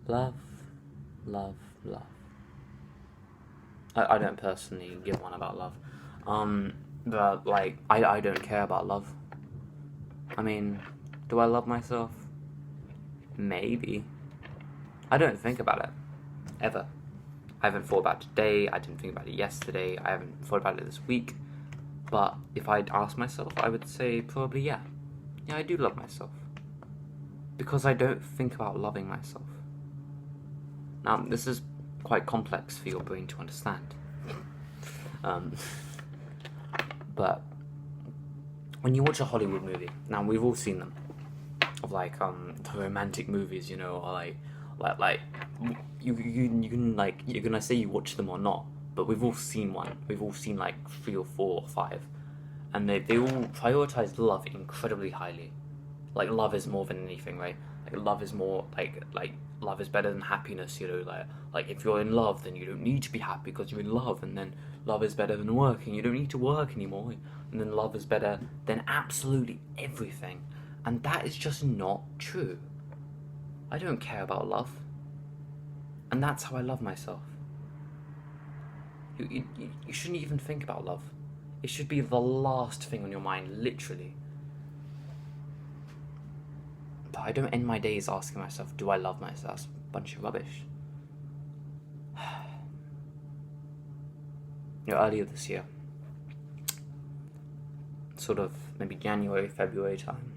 Love, love, love. I don't personally give one about love. But, like, I don't care about love. I mean, do I love myself? Maybe. I don't think about it. Ever. I haven't thought about it today, I didn't think about it yesterday, I haven't thought about it this week. But if I'd ask myself, I would say probably yeah. Yeah, I do love myself. Because I don't think about loving myself. Now, this is quite complex for your brain to understand. Um, but when you watch a Hollywood movie, now we've all seen them, of like the romantic movies, you know, or like you can like you're gonna say you watch them or not, but we've all seen one. We've all seen like 3 or 4 or 5, and they all prioritize love incredibly highly. Like love is more than anything, right? Like love is more like love is better than happiness, you know. Like if you're in love, then you don't need to be happy because you're in love, and then love is better than working. You don't need to work anymore, and then love is better than absolutely everything, and that is just not true. I don't care about love, and that's how I love myself. You shouldn't even think about love. It should be the last thing on your mind, literally. But I don't end my days asking myself, do I love myself? That's a bunch of rubbish. You know, earlier this year, sort of maybe January, February time,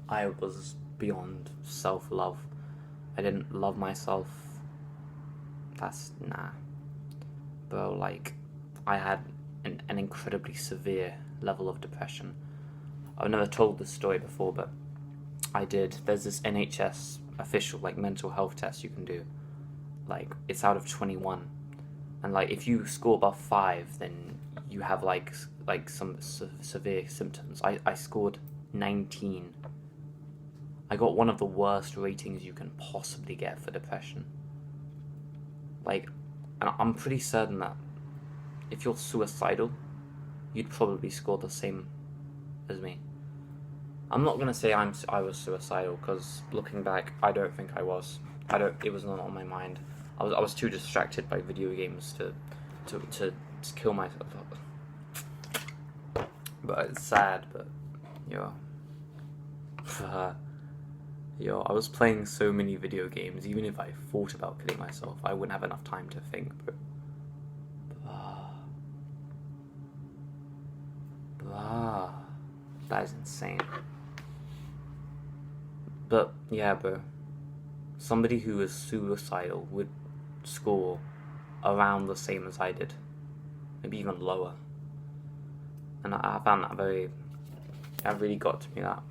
I was beyond self-love. I didn't love myself. That's nah. Bro, like, I had an incredibly severe level of depression. I've never told this story before, but I did. There's this NHS official, like, mental health test you can do. Like, it's out of 21. And, like, if you score above 5, then you have, like some severe symptoms. I scored 19. I got one of the worst ratings you can possibly get for depression. Like, and I'm pretty certain that if you're suicidal, you'd probably score the same as me. I'm not gonna say I was suicidal, because looking back, I don't think I was. It was not on my mind. I was too distracted by video games to kill myself. But it's sad. But yo, yo, I was playing so many video games. Even if I thought about killing myself, I wouldn't have enough time to think. But that is insane. But yeah, bro, somebody who is suicidal would score around the same as I did, maybe even lower. And I found that that really got to me. That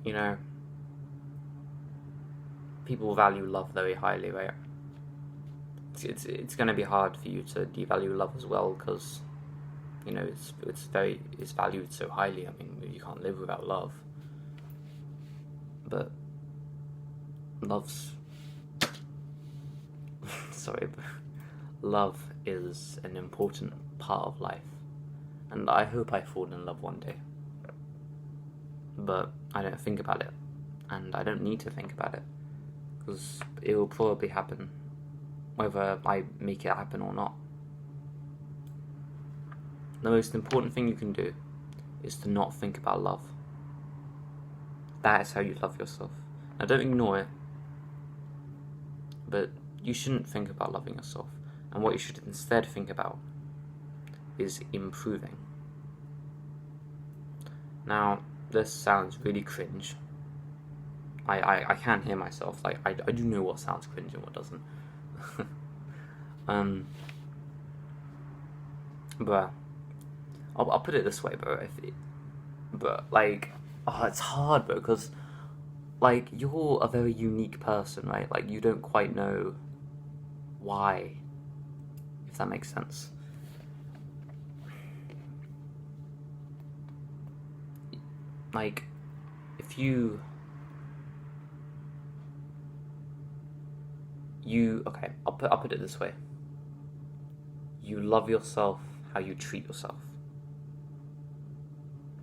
you know, people value love very highly, right? It's gonna be hard for you to devalue love as well, because you know it's valued so highly. I mean, you can't live without love. But love's sorry, but love is an important part of life, and I hope I fall in love one day. But I don't think about it, and I don't need to think about it, because it will probably happen, whether I make it happen or not. The most important thing you can do is to not think about love. That is how you love yourself. Now, don't ignore it, but you shouldn't think about loving yourself. And what you should instead think about is improving. Now, this sounds really cringe. I can hear myself. Like, I do know what sounds cringe and what doesn't. But I'll put it this way, bro. But like, it's hard, bro, because like you're a very unique person, right? Like you don't quite know why, if that makes sense. Like, if you okay, I'll put it this way. You love yourself how you treat yourself.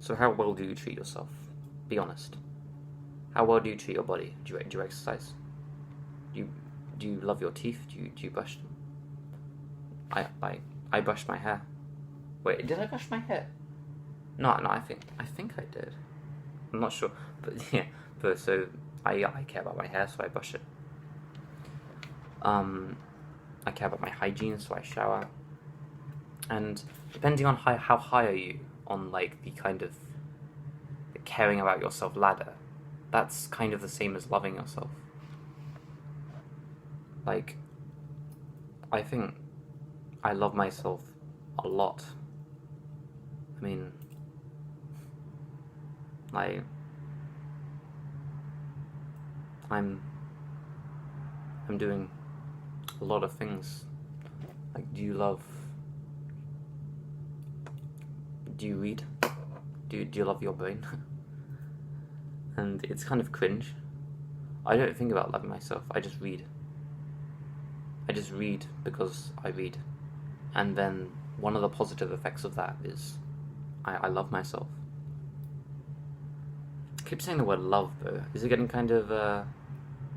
So how well do you treat yourself? Be honest. How well do you treat your body? Do you exercise? Do you love your teeth? Do you brush them? I brushed my hair. Wait, did I brush my hair? No, I think I did. I'm not sure, but yeah. But so I care about my hair, so I brush it. I care about my hygiene, so I shower. And depending on how high are you on like the kind of the caring about yourself ladder, that's kind of the same as loving yourself. Like, I think I love myself a lot. I mean, like, I'm doing a lot of things. Like, do you read? Do you love your brain? And it's kind of cringe. I don't think about loving myself, I just read. I just read because I read. And then one of the positive effects of that is I love myself. I keep saying the word love though. Is it getting kind of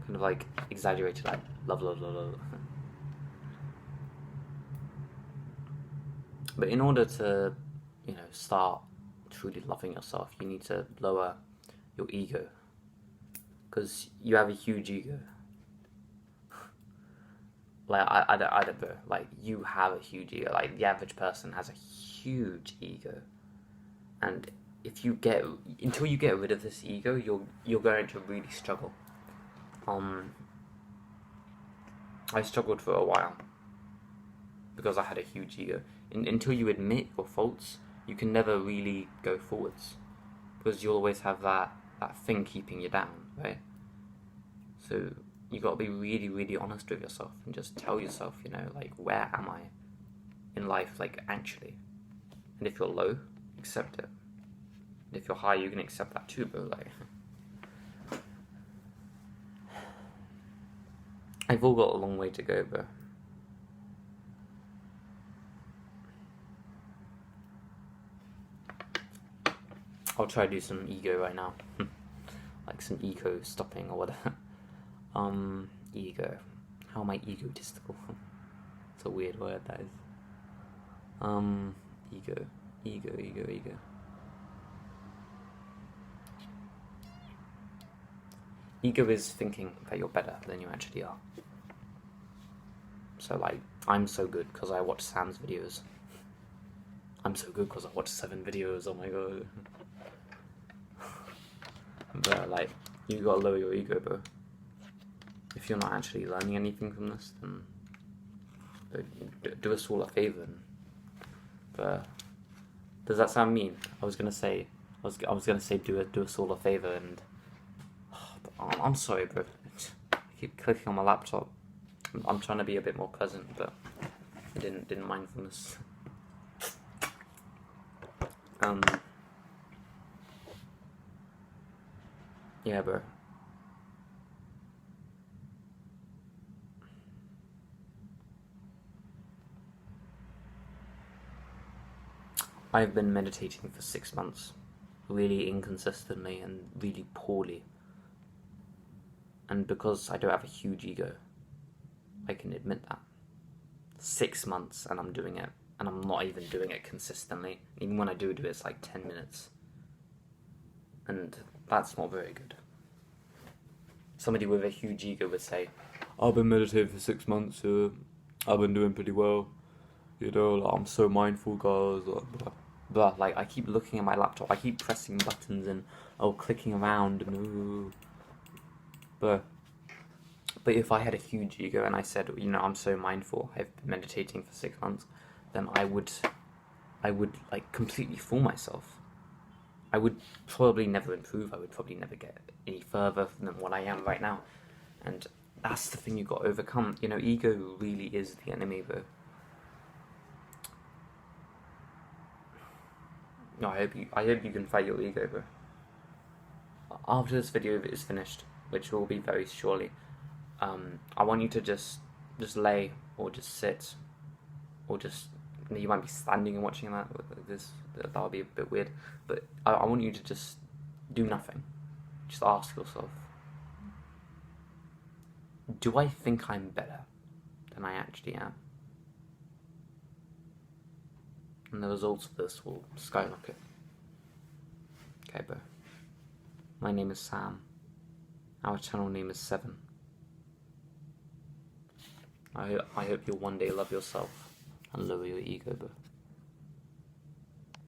like exaggerated, like love, love, love, love? But in order to, start truly loving yourself, you need to lower your ego. Because you have a huge ego. Like, I don't know. Like, you have a huge ego. Like, the average person has a huge ego. And until you get rid of this ego, you're going to really struggle. I struggled for a while. Because I had a huge ego. Until you admit your faults, you can never really go forwards. Because you'll always have that thing keeping you down, right? So you got to be really, really honest with yourself and just tell yourself, like, where am I in life, like, actually? And if you're low, accept it. And if you're high, you can accept that too, bro. Like, I've all got a long way to go, bro. I'll try to do some ego right now. Like some ego stopping or whatever. Ego. How am I egotistical? It's a weird word, that is. Ego. Ego is thinking that you're better than you actually are. So, like, I'm so good because I watch Sam's videos. I'm so good because I watched 7 videos, oh my god. But, like, you gotta lower your ego, bro. If you're not actually learning anything from this, then do us all a favor. But does that sound mean? I was gonna say do us all a favor, and I'm sorry, bro. I keep clicking on my laptop. I'm trying to be a bit more pleasant, but I didn't mindfulness. Yeah, bro. I've been meditating for 6 months, really inconsistently and really poorly. And because I don't have a huge ego, I can admit that. 6 months and I'm doing it, and I'm not even doing it consistently. Even when I do it, it's like 10 minutes. And that's not very good. Somebody with a huge ego would say, I've been meditating for 6 months, I've been doing pretty well, like, I'm so mindful, guys, blah. Like, I keep looking at my laptop, I keep pressing buttons and, clicking around, but if I had a huge ego and I said, I'm so mindful, I've been meditating for 6 months, then I would, like, completely fool myself. I would probably never improve, I would probably never get any further than what I am right now. And that's the thing you got to overcome. Ego really is the enemy, bro. No, I hope you can fight your ego, bro. After this video is finished, which will be very shortly, I want you to just lay or just sit or just you might be standing and watching that. That would be a bit weird. But I want you to just do nothing. Just ask yourself, do I think I'm better than I actually am? And the results of this will skyrocket. Okay, bro. My name is Sam. Our channel name is Seven. I hope you'll one day love yourself and lower your ego, bro.